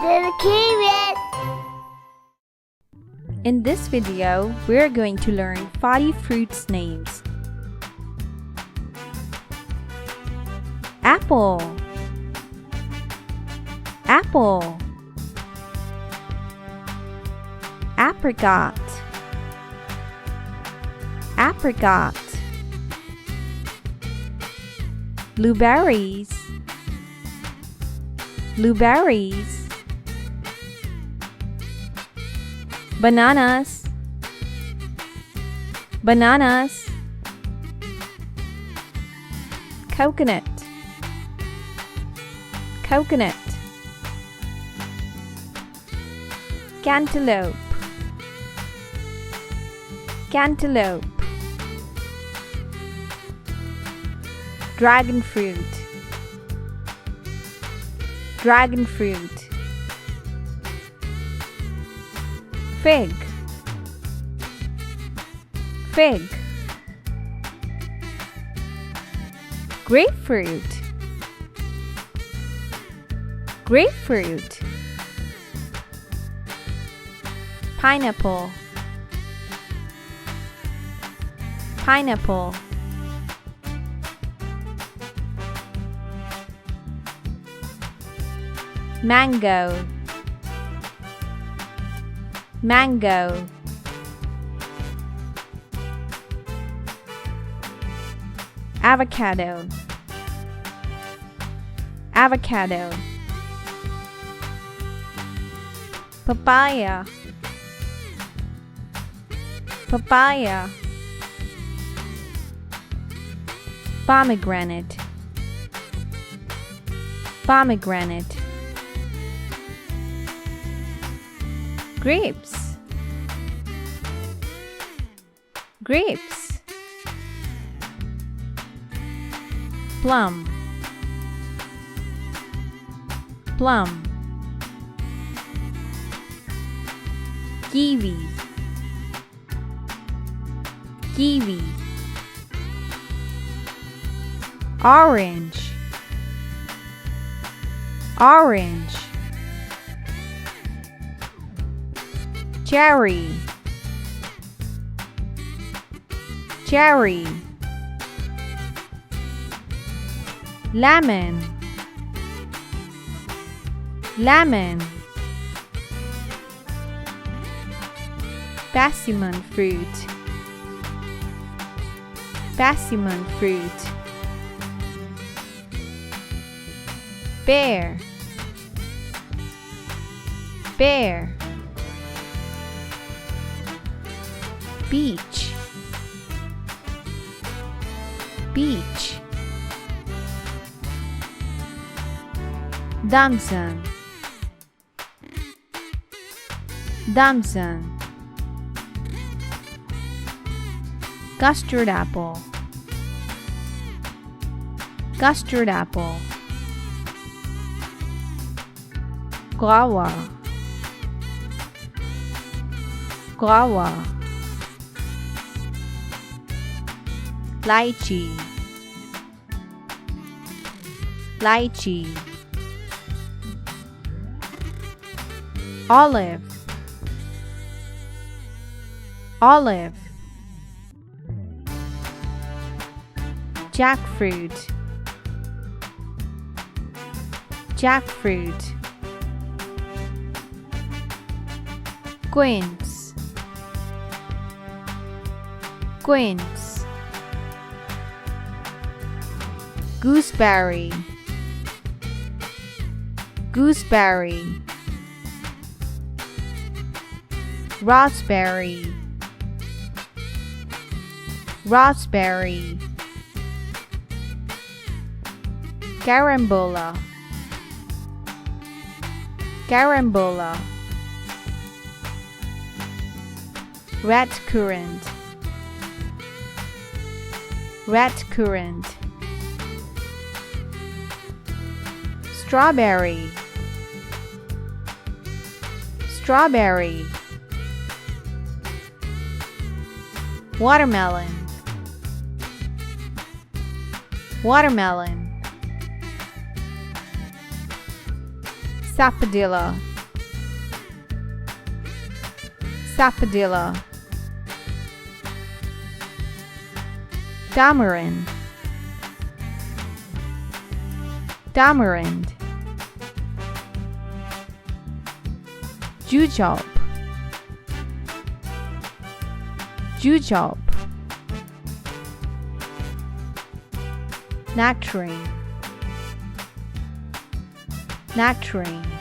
Little kiwis. In this video, we're going to learn 40 fruits names. Apple, apple. Apricot, apricot. Blueberries, blueberries. Bananas, bananas. Coconut, coconut. Cantaloupe, cantaloupe. Dragon fruit, dragon fruit. Fig, fig. Grapefruit, grapefruit. Pineapple, pineapple. Mango, mango. Avocado, avocado. Papaya, papaya. Pomegranate, pomegranate. Grapes, grapes. Plum, plum. Kiwi, kiwi. Orange, orange. Cherry, cherry. Lemon, lemon. Persimmon fruit, persimmon fruit. Pear, pear. Peach, peach. Damson, damson. Custard apple, custard apple. Guava, guava. Lychee, lychee. Olive, olive. Jackfruit, jackfruit. Quince, quince. Gooseberry, gooseberry. Raspberry, raspberry. Carambola, carambola. Red currant, red currant. Strawberry, strawberry. Watermelon, watermelon. Sapodilla, Sapodilla, tamarind, tamarind, jujube, jujube, nectarine, nectarine,